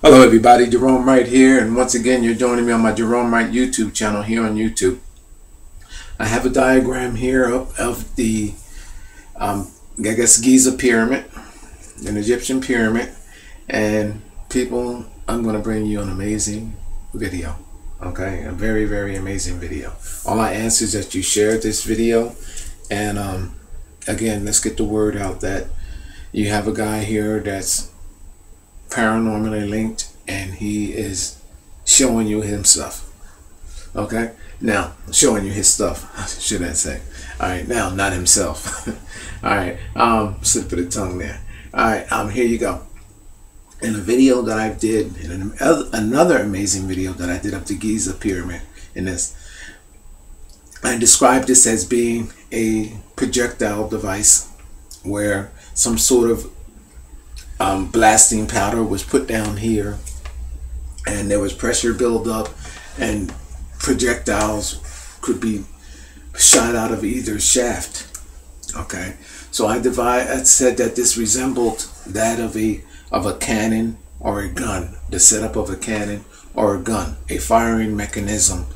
Hello everybody, Gerone Wright here, and once again you're joining me on my Gerone Wright YouTube channel here on YouTube. I have a diagram here of the, I guess, Giza pyramid, an Egyptian pyramid, and people, I'm going to bring you an amazing video, okay, a very, very amazing video. All I ask is that you share this video, and again, let's get the word out that you have a guy here that's paranormally linked, and he is showing you himself. Okay, now showing you his stuff, should I say? All right, now not himself. All right, slip of the tongue there. All right, here you go. In a video that I did, in another amazing video that I did of the Giza pyramid, in this, I described this as being a projectile device where some sort of blasting powder was put down here, and there was pressure build up, and projectiles could be shot out of either shaft. Okay, so I said that this resembled that of a cannon or a gun, the setup of a cannon or a gun, a firing mechanism,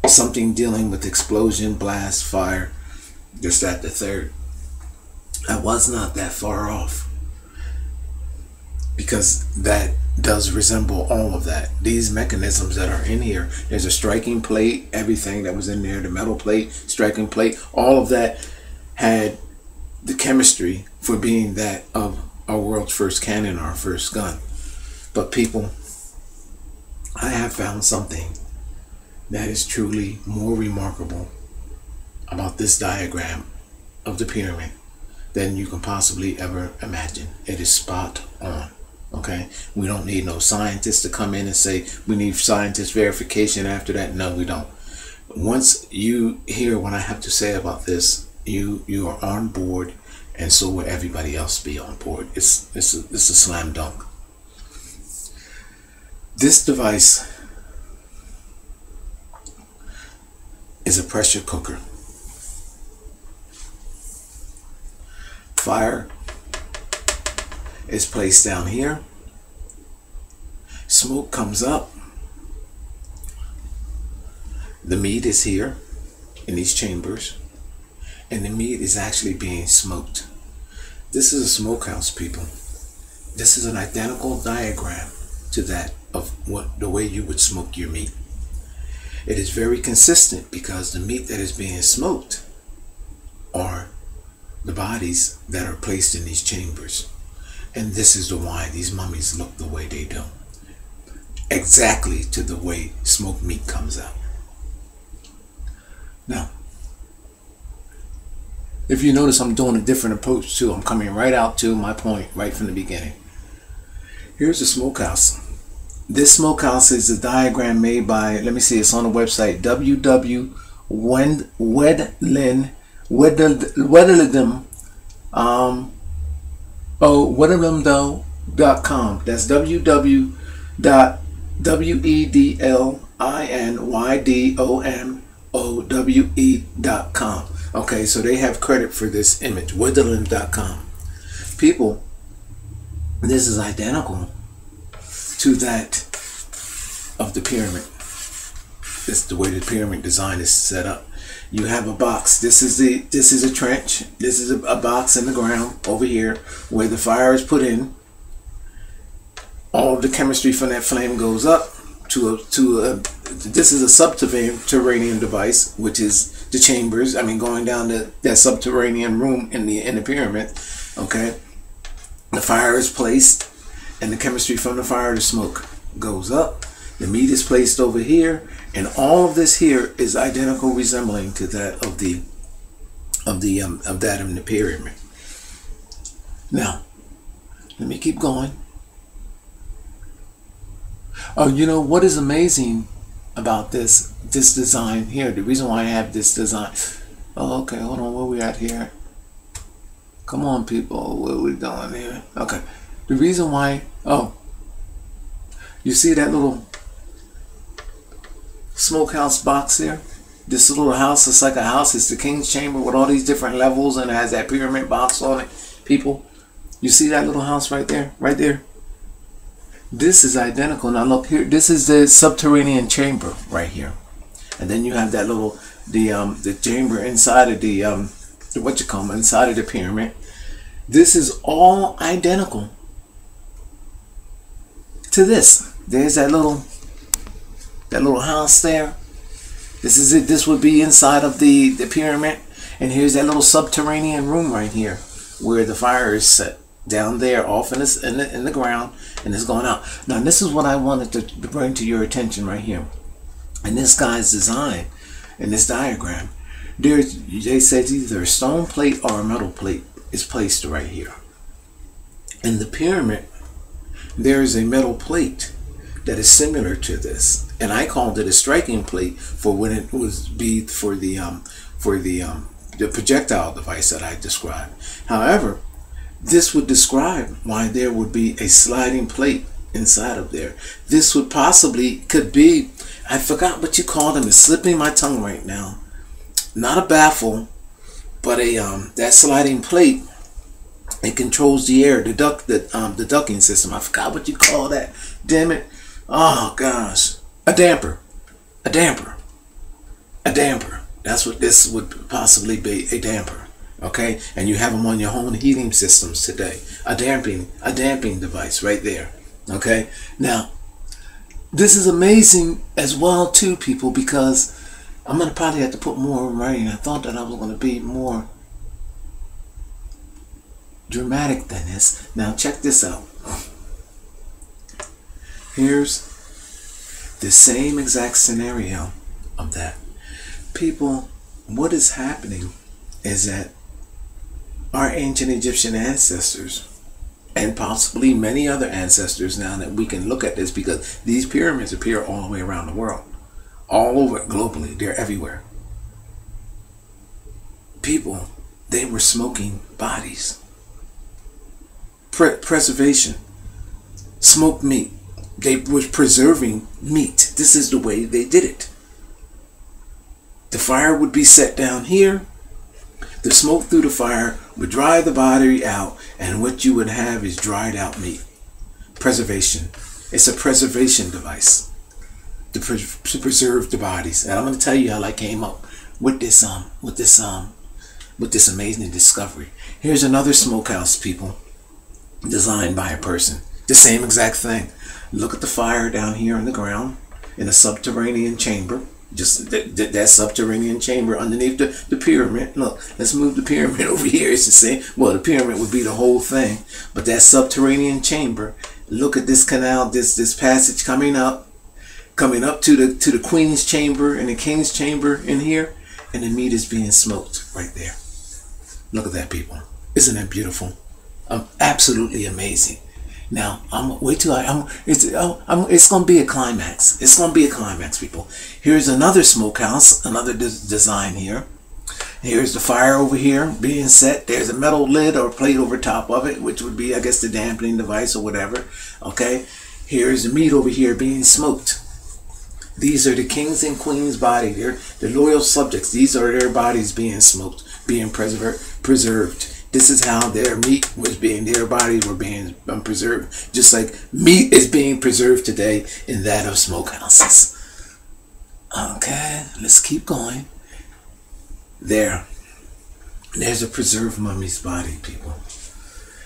something dealing with explosion, blast, fire, just that, the third. I was not that far off, because that does resemble all of that. These mechanisms that are in here, there's a striking plate, everything that was in there, the metal plate, striking plate, all of that had the chemistry for being that of our world's first cannon, our first gun. But people, I have found something that is truly more remarkable about this diagram of the pyramid than you can possibly ever imagine. It is spot on. Okay, we don't need no scientists to come in and say we need scientist verification after that. No, we don't. Once you hear what I have to say about this, you are on board, and so will everybody else be on board. It's a slam dunk. This device is a pressure cooker. Fire is placed down here. Smoke comes up. The meat is here in these chambers, and the meat is actually being smoked. This is a smokehouse, people. This is an identical diagram to that of the way you would smoke your meat. It is very consistent because the meat that is being smoked are the bodies that are placed in these chambers. And this is why these mummies look the way they do. Exactly to the way smoked meat comes out. Now, if you notice, I'm doing a different approach too. I'm coming right out to my point right from the beginning. Here's the smokehouse. This smokehouse is a diagram made by, let me see, it's on the website, wedlindow.com. That's www.wedlindomowe.com. Okay, so they have credit for this image, wedlindow.com. People, this is identical to that of the pyramid. This is the way the pyramid design is set up. You have a box. This is a trench. This is a box in the ground over here where the fire is put in. All of the chemistry from that flame goes up to this is a subterranean device, which is the chambers. I mean, going down that subterranean room in the pyramid. Okay, the fire is placed, and the chemistry from the fire, the smoke, goes up. The meat is placed over here, and all of this here is identical, resembling to that of the pyramid. Now, let me keep going. Oh, you know what is amazing about this design here? The reason why I have this design. Oh, okay, hold on. Where we at here? Come on, people. What are we doing here? Okay. The reason why. Oh, you see that little smokehouse box there? This little house, it's like a house. It's the king's chamber with all these different levels, and it has that pyramid box on it. People, you see that little house right there? Right there? This is identical. Now look here, this is the subterranean chamber right here. And then you have that little, the chamber inside of the, inside of the pyramid. This is all identical to this. There's that little house there. This is it. This would be inside of the pyramid. And here's that little subterranean room right here where the fire is set down there off in the ground, and it's going out. Now this is what I wanted to bring to your attention right here. And this guy's design in this diagram, they say it's either a stone plate or a metal plate is placed right here. In the pyramid, there is a metal plate that is similar to this, and I called it a striking plate for when it was be for the projectile device that I described. However, this would describe why there would be a sliding plate inside of there. This would could be, I forgot what you call them, it's slipping my tongue right now. Not a baffle, but that sliding plate. It controls the air, the ducting system. I forgot what you call that. Damn it. Oh gosh. A damper. A damper. A damper. That's what this would possibly be, a damper. Okay? And you have them on your home heating systems today. A damping device right there. Okay? Now, this is amazing as well too, people, because I'm going to probably have to put more in writing. I thought that I was going to be more dramatic than this. Now check this out. Here's the same exact scenario of that. People, what is happening is that our ancient Egyptian ancestors, and possibly many other ancestors now that we can look at this, because these pyramids appear all the way around the world, all over globally, they're everywhere. People, they were smoking bodies. Preservation, smoked meat. They were preserving meat. This is the way they did it. The fire would be set down here. The smoke through the fire would dry the body out, and what you would have is dried out meat. Preservation. It's a preservation device to preserve the bodies. And I'm going to tell you how I came up with this amazing discovery. Here's another smokehouse, people, designed by a person. The same exact thing. Look at the fire down here in the ground in a subterranean chamber. Just that subterranean chamber underneath the pyramid. Look, let's move the pyramid over here. It's the same. Well, the pyramid would be the whole thing, but that subterranean chamber. Look at this canal, this passage coming up to the queen's chamber and the king's chamber in here, and the meat is being smoked right there. Look at that, people. Isn't that beautiful? Absolutely amazing. Now, it's going to be a climax. It's going to be a climax, people. Here's another smokehouse, another design here. Here's the fire over here being set. There's a metal lid or plate over top of it, which would be, I guess, the dampening device or whatever. Okay. Here's the meat over here being smoked. These are the kings and queens' body. They're the loyal subjects. These are their bodies being smoked, being preserved. This is how their meat was their bodies were being preserved. Just like meat is being preserved today in that of smokehouses. Okay, let's keep going. There's a preserved mummy's body, people.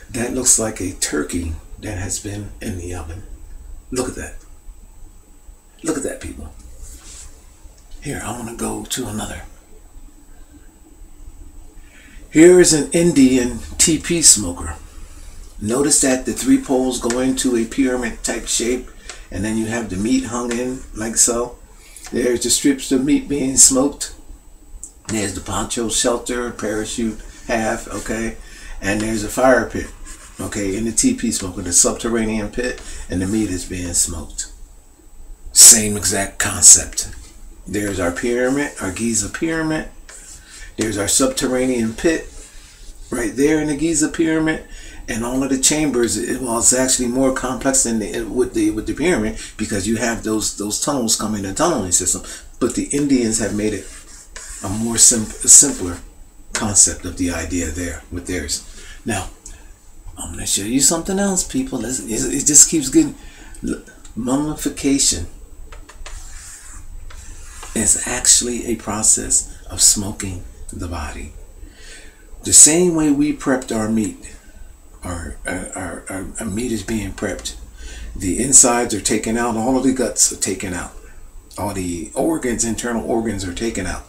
That looks like a turkey that has been in the oven. Look at that. Look at that, people. Here, I want to go to another. Here is an Indian TP smoker. Notice that the three poles go into a pyramid type shape, and then you have the meat hung in like so. There's the strips of meat being smoked. There's the poncho shelter, parachute, half, okay? And there's a fire pit, okay, in the TP smoker, the subterranean pit, and the meat is being smoked. Same exact concept. There's our pyramid, our Giza pyramid. There's our subterranean pit right there in the Giza pyramid, and all of the chambers. Well, it's actually more complex than with the pyramid, because you have those tunnels coming in the tunneling system. But the Indians have made it a more simpler concept of the idea there with theirs. Now, I'm going to show you something else, people. It just keeps getting. Mummification is actually a process of smoking the body. The same way we prepped our meat, our meat is being prepped. The insides are taken out, all of the guts are taken out. All the organs, internal organs are taken out.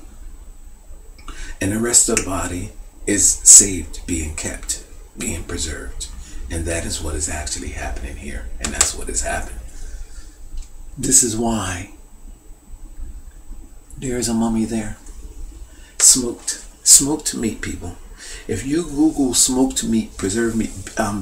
And the rest of the body is saved, being kept, being preserved. And that is what is actually happening here. And that's what has happened. This is why there is a mummy there. Smoked meat, people. If you Google smoked meat, preserved meat,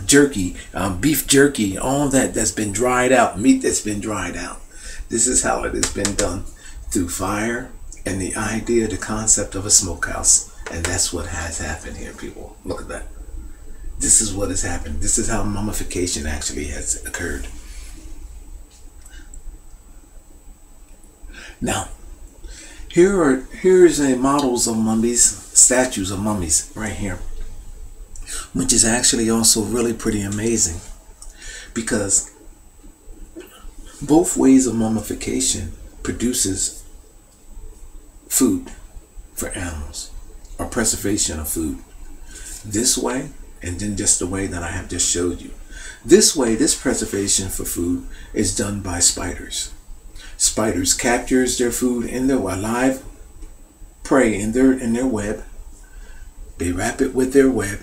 jerky, beef jerky, all that's been dried out, meat that's been dried out. This is how it has been done, through fire and the idea, the concept of a smokehouse. And that's what has happened here, people. Look at that. This is what has happened. This is how mummification actually has occurred. Now, here's a models of mummies, statues of mummies right here, which is actually also really pretty amazing, because both ways of mummification produces food for animals, or preservation of food. This way, and then just the way that I have just showed you. This way, this preservation for food is done by spiders. Spiders captures their food in their alive prey in their web. They wrap it with their web,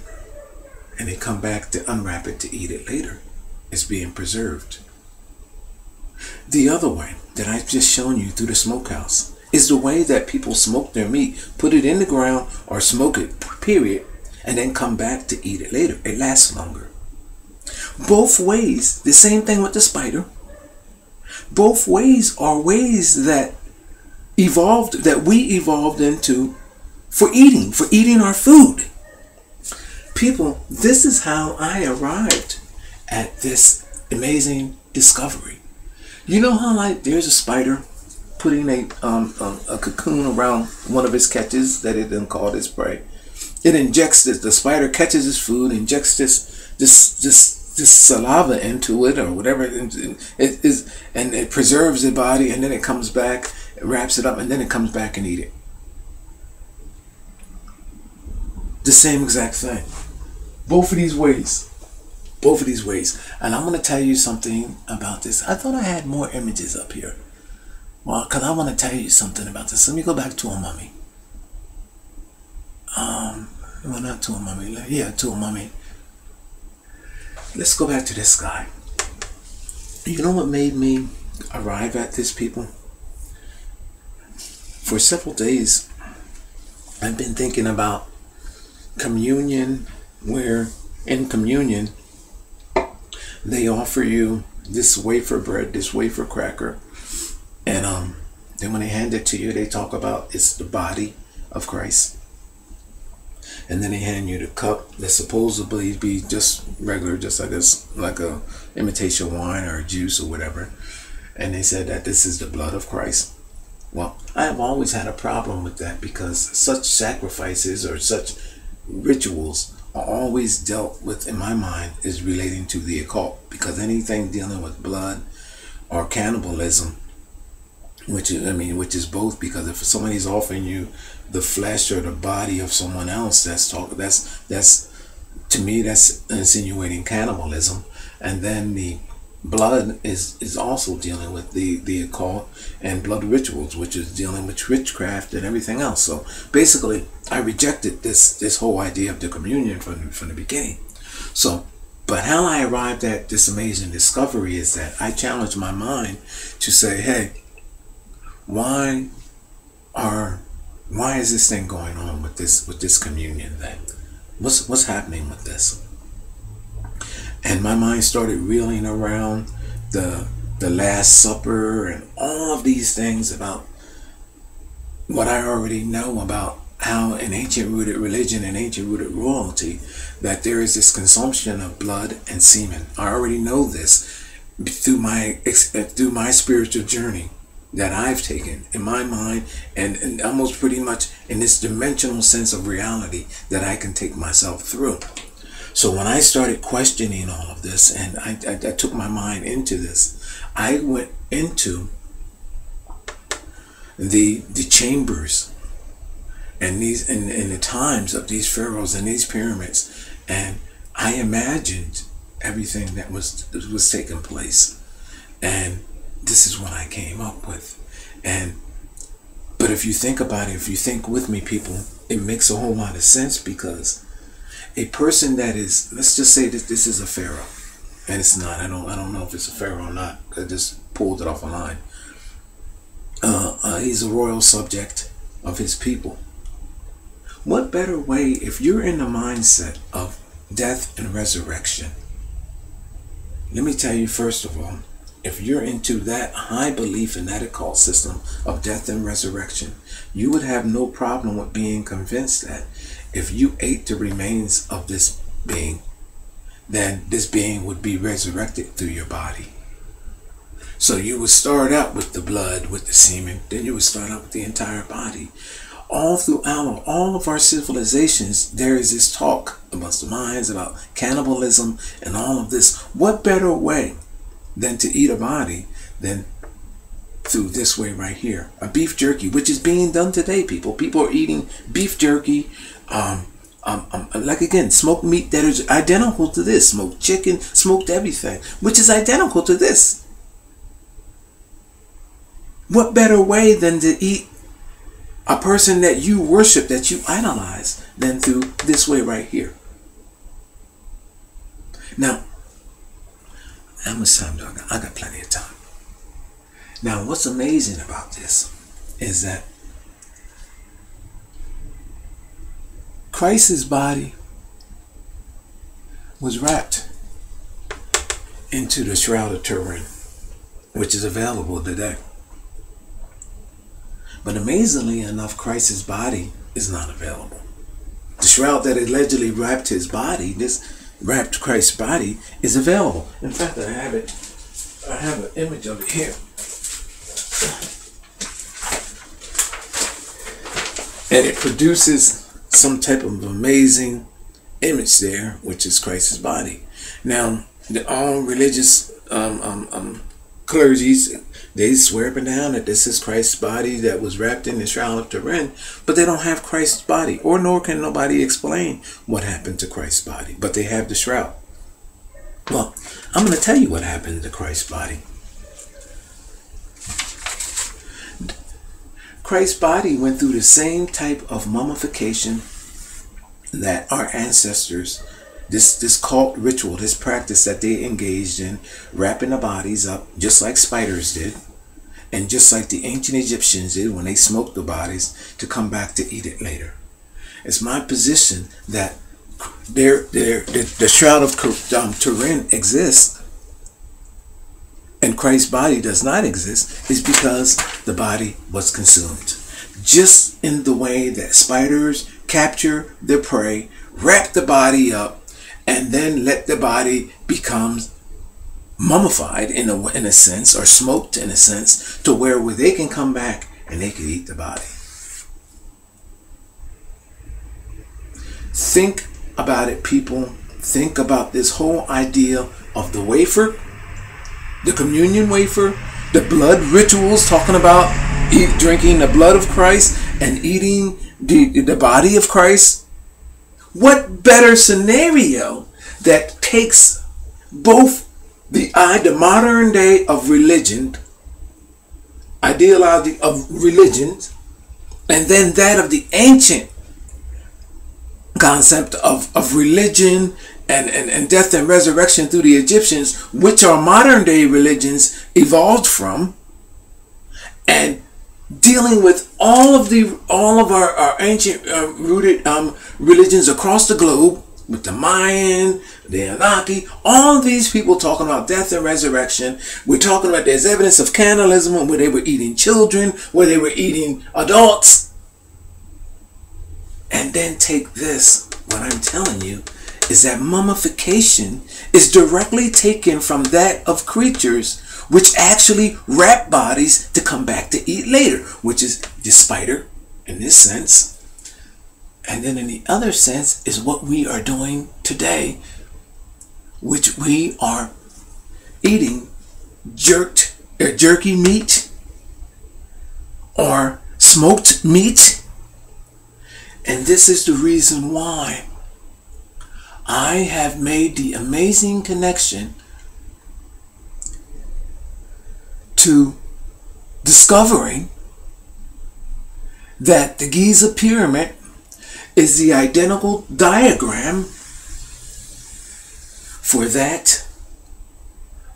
and they come back to unwrap it to eat it later. It's being preserved. The other way that I've just shown you through the smokehouse is the way that people smoke their meat, put it in the ground or smoke it, period, and then come back to eat it later. It lasts longer. Both ways, the same thing with the spider. Both ways are ways that evolved, that we evolved into for eating our food. People, this is how I arrived at this amazing discovery. You know how, like, there's a spider putting a cocoon around one of his catches that it then called its prey. It injects this. The spider catches his food, injects this saliva into it or whatever it is, and it preserves the body, and then it comes back, it wraps it up, and then it comes back and eat it. The same exact thing. Both of these ways. Both of these ways. And I'm going to tell you something about this. I thought I had more images up here. Well, because I want to tell you something about this. Let me go back to a mummy. Well, not to a mummy. Yeah, to a mummy. Let's go back to this guy. You know what made me arrive at this, people? For several days, I've been thinking about communion, where in communion, they offer you this wafer bread, this wafer cracker, and then when they hand it to you, they talk about it's the body of Christ. And then they hand you the cup that supposedly be just regular, just I guess like a imitation wine or juice or whatever. And they said that this is the blood of Christ. Well, I have always had a problem with that, because such sacrifices or such rituals are always dealt with, in my mind, is relating to the occult. Because anything dealing with blood or cannibalism, which is both, because if somebody's offering you the flesh or the body of someone else, that's to me, that's insinuating cannibalism. And then the blood is also dealing with the occult and blood rituals, which is dealing with witchcraft and everything else. So basically, I rejected this whole idea of the communion from the beginning. So, but how I arrived at this amazing discovery is that I challenged my mind to say, hey, why is this thing going on with this communion thing? What's happening with this? And my mind started reeling around the Last Supper and all of these things about what I already know about how in ancient rooted religion and ancient rooted royalty, that there is this consumption of blood and semen. I already know this through my spiritual journey that I've taken in my mind, and almost pretty much in this dimensional sense of reality that I can take myself through. So when I started questioning all of this, and I took my mind into this, I went into the chambers and these in the times of these pharaohs and these pyramids, and I imagined everything that was taking place, and this is what I came up with. But if you think about it, if you think with me, people, it makes a whole lot of sense, because a person that is, let's just say that this is a pharaoh, and it's not. I don't know if it's a pharaoh or not. I just pulled it off a line. He's a royal subject of his people. What better way, if you're in the mindset of death and resurrection? Let me tell you, first of all, if you're into that high belief in that occult system of death and resurrection, you would have no problem with being convinced that if you ate the remains of this being, then this being would be resurrected through your body. So you would start out with the blood, with the semen, then you would start out with the entire body. All throughout all of our civilizations, there is this talk amongst the minds about cannibalism and all of this. What better way than to eat a body than through this way right here? A beef jerky, which is being done today, people. People are eating beef jerky, like again, smoked meat that is identical to this. Smoked chicken, smoked everything, which is identical to this. What better way than to eat a person that you worship, that you idolize, than through this way right here? Now, how much time do I got? I got plenty of time. Now, what's amazing about this is that Christ's body was wrapped into the Shroud of Turin, which is available today. But amazingly enough, Christ's body is not available. The shroud that allegedly wrapped his body, this wrapped Christ's body, is available. In fact, I have it. I have an image of it here. And it produces some type of amazing image there, which is Christ's body. Now, all religious clergies, they swear up and down that this is Christ's body that was wrapped in the Shroud of Turin, but they don't have Christ's body, or nor can nobody explain what happened to Christ's body, but they have the shroud. Well, I'm going to tell you what happened to Christ's body. Christ's body went through the same type of mummification that our ancestors, this cult ritual, this practice that they engaged in, wrapping the bodies up just like spiders did, and just like the ancient Egyptians did when they smoked the bodies to come back to eat it later. It's my position that the Shroud of Turin exists and Christ's body does not exist, is because the body was consumed. Just in the way that spiders capture their prey, wrap the body up, and then let the body become mummified in a sense, or smoked in a sense, to where they can come back and they can eat the body. Think about it, people. Think about this whole idea of the wafer, the communion wafer, the blood rituals, talking about drinking the blood of Christ and eating the body of Christ. What better scenario that takes both the modern day of religion, ideology of religion, and then that of the ancient concept of religion and death and resurrection through the Egyptians, which our modern day religions evolved from, and dealing with all of our ancient rooted religions across the globe, with the Mayan, the Anunnaki, all of these people talking about death and resurrection. We're talking about there's evidence of cannibalism, where they were eating children, where they were eating adults. And then take this, what I'm telling you is that mummification is directly taken from that of creatures which actually wrap bodies to come back to eat later, which is the spider in this sense. And then in the other sense is what we are doing today, which we are eating jerky meat or smoked meat. And this is the reason why I have made the amazing connection to discovering that the Giza pyramid is the identical diagram for that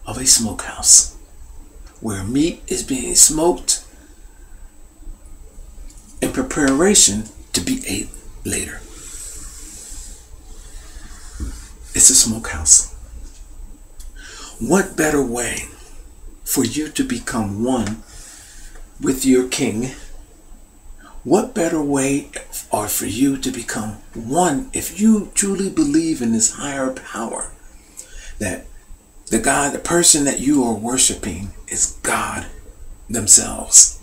of a smokehouse, where meat is being smoked in preparation to be ate later. It's a smokehouse. What better way for you to become one with your king? What better way or for you to become one if you truly believe in this higher power, that the God, the person that you are worshiping is God themselves.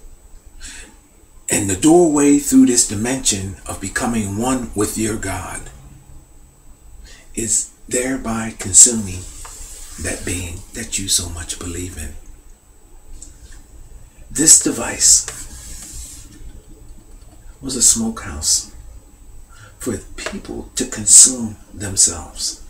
And the doorway through this dimension of becoming one with your God is thereby consuming that being that you so much believe in. This device was a smokehouse for people to consume themselves.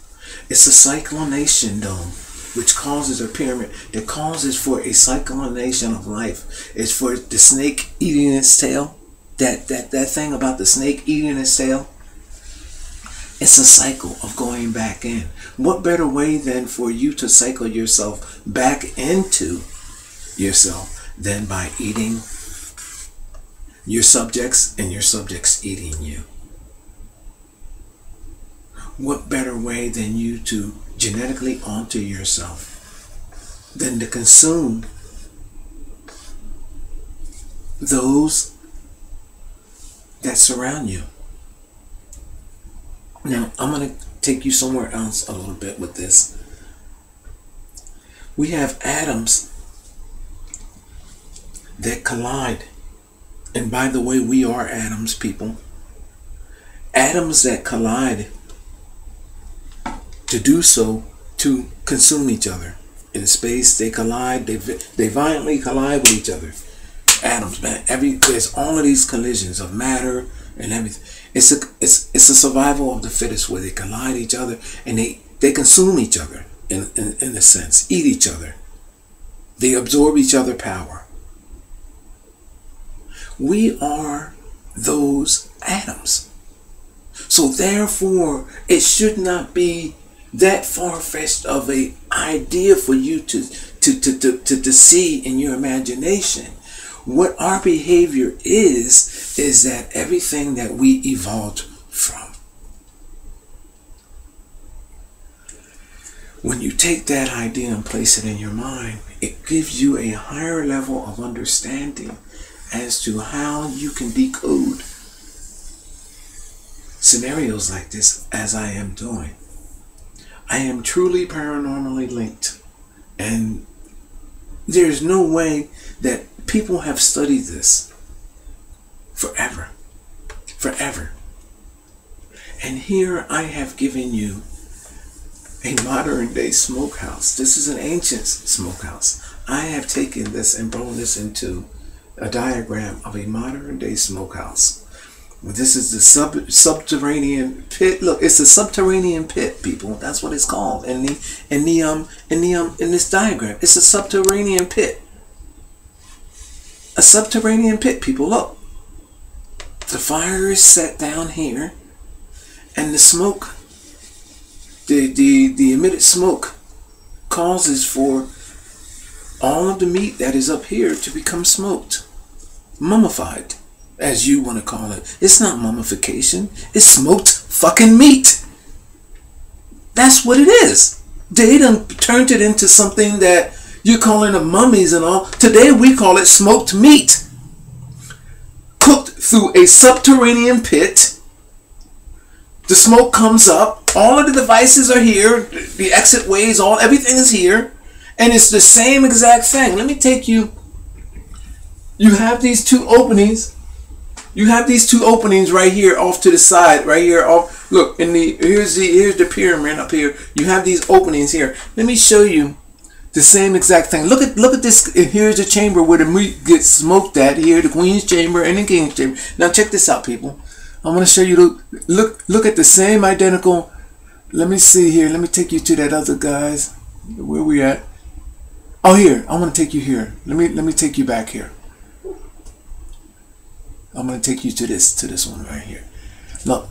It's a cyclonation dome, which causes a pyramid that causes for a cyclonation of life. It's for the snake eating its tail. That thing about the snake eating its tail. It's a cycle of going back in. What better way than for you to cycle yourself back into yourself than by eating your subjects and your subjects eating you? What better way than you to genetically alter yourself than to consume those that surround you? Now, I'm going to take you somewhere else a little bit with this. We have atoms that collide. And by the way, we are atoms, people. Atoms that collide to do so to consume each other. In space, they collide, they violently collide with each other. Atoms, man. There's all of these collisions of matter and everything. It's a survival of the fittest, where they collide each other and they consume each other in a sense, eat each other. They absorb each other's power. We are those atoms. So therefore, it should not be that far-fetched of an idea for you to see in your imagination. What our behavior is that everything that we evolved from. When you take that idea and place it in your mind, it gives you a higher level of understanding as to how you can decode scenarios like this, as I am doing. I am truly paranormally linked, and there's no way that people have studied this forever. And here I have given you a modern day smokehouse. This is an ancient smokehouse. I have taken this and brought this into a diagram of a modern day smokehouse. This is the subterranean pit. Look, it's a subterranean pit, people. That's what it's called in this diagram. It's a subterranean pit. A subterranean pit, people. Look, the fire is set down here, and the smoke, the emitted smoke, causes for all of the meat that is up here to become smoked, mummified, as you want to call it. It's not mummification. It's smoked fucking meat. That's what it is. They done turned it into something that you're calling the mummies and all. Today we call it smoked meat. Cooked through a subterranean pit. The smoke comes up. All of the devices are here. The exit ways, everything is here. And it's the same exact thing. Let me take you. You have these two openings. You have these two openings right here off to the side, right here off. Look, here's the pyramid up here. You have these openings here. Let me show you The same exact thing. Look at this. Here's a chamber where the meat gets smoked at. Here, the queen's chamber and the king's chamber. Now check this out, people. I'm going to show you. Look at the same identical. Let me see here. Let me take you to that other guys. Where we at? Oh, here. I want to take you here. Let me take you back here. I'm going to take you to this one right here. Look.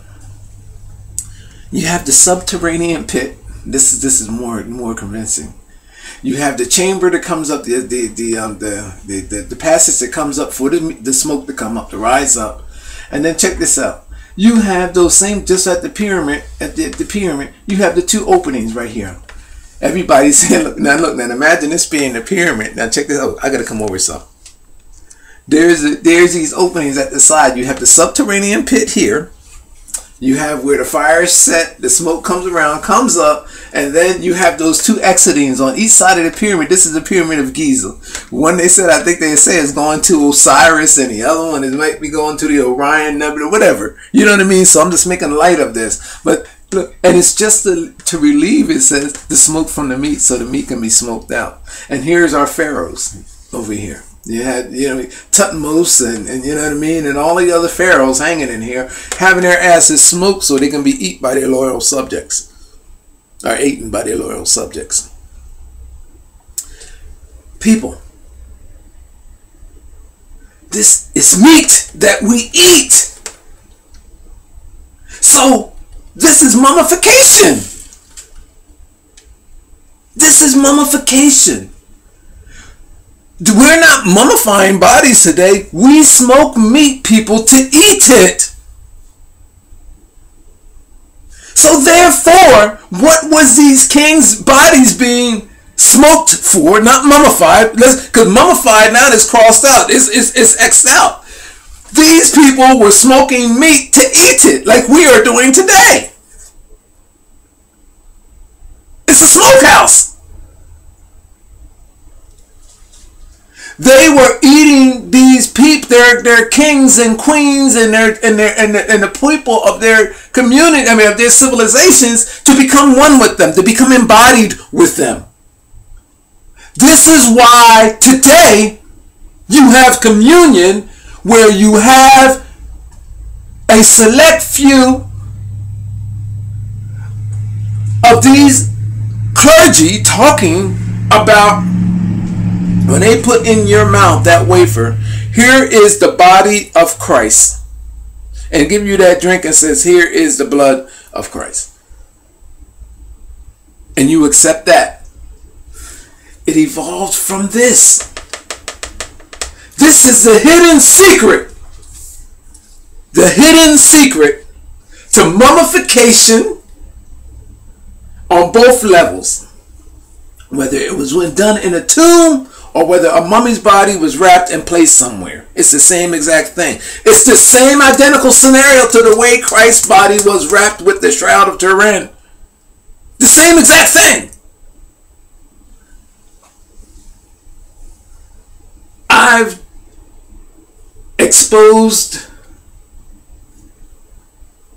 You have the subterranean pit. This is more convincing. You have the chamber that comes up, the passage that comes up for the smoke to come up, to rise up. And then check this out. You have those same, just at the pyramid, the pyramid, you have the two openings right here. Everybody's saying, look, now imagine this being the pyramid. Now check this out. I gotta come over some. There's these openings at the side. You have the subterranean pit here. You have where the fire is set, the smoke comes around, comes up, and then you have those two exitings on each side of the pyramid. This is the Pyramid of Giza. One they said, I think they say is going to Osiris, and the other one is might be going to the Orion Nebula, whatever. You know what I mean? So I'm just making light of this. But look, and it's just to relieve, it says, the smoke from the meat, so the meat can be smoked out. And here's our pharaohs over here. You had, you know, Tutmos and you know what I mean, and all the other pharaohs hanging in here, having their asses smoked so they can be eaten by their loyal subjects, or eaten by their loyal subjects. People, this is meat that we eat. So this is mummification. This is mummification. We're not mummifying bodies today. We smoke meat, people, to eat it. So therefore, what was these kings' bodies being smoked for? Not mummified, because mummified now is crossed out. It's X'd out. These people were smoking meat to eat it, like we are doing today. It's a smokehouse. They were eating these people, their kings and queens and the people of their community, I mean of their civilizations, to become one with them, to become embodied with them. This is why today you have communion, where you have a select few of these clergy talking about, when they put in your mouth that wafer, here is the body of Christ, and give you that drink and says, here is the blood of Christ, and you accept that. It evolved from this. This is the hidden secret. The hidden secret to mummification on both levels. Whether it was done in a tomb or whether a mummy's body was wrapped and placed somewhere. It's the same exact thing. It's the same identical scenario to the way Christ's body was wrapped with the Shroud of Turin. The same exact thing. I've exposed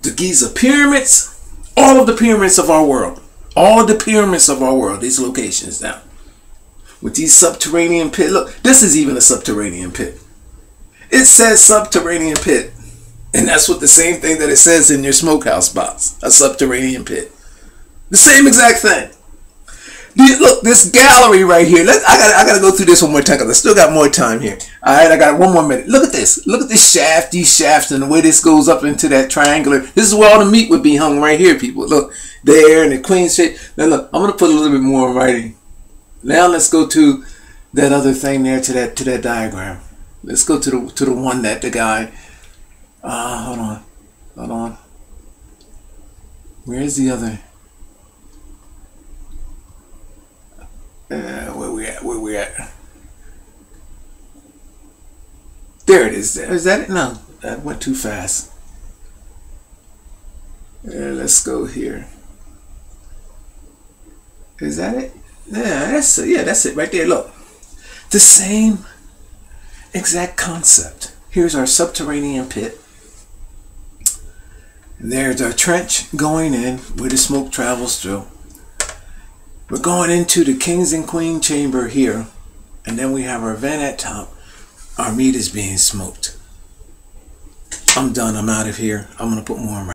the Giza pyramids, all of the pyramids of our world. All of the pyramids of our world, these locations now. With these subterranean pit. Look, this is even a subterranean pit. It says subterranean pit. And that's what the same thing that it says in your smokehouse box. A subterranean pit. The same exact thing. Look, this gallery right here. I gotta go through this one more time because I still got more time here. Alright, I got one more minute. Look at this. Look at this shaft, these shafts, and the way this goes up into that triangular. This is where all the meat would be hung right here, people. Look, there in the queen's shape. Now look, I'm gonna put a little bit more in writing. Now let's go to that other thing there, to that diagram. Let's go to the one that the guy. Hold on. Where's the other? Where we at? There it is. Is that it? No, that went too fast. Let's go here. Is that it? Yeah, that's it right there. Look, the same exact concept. Here's our subterranean pit. And there's our trench going in where the smoke travels through. We're going into the kings and queen chamber here, and then we have our vent at top. Our meat is being smoked. I'm done. I'm out of here. I'm going to put more in my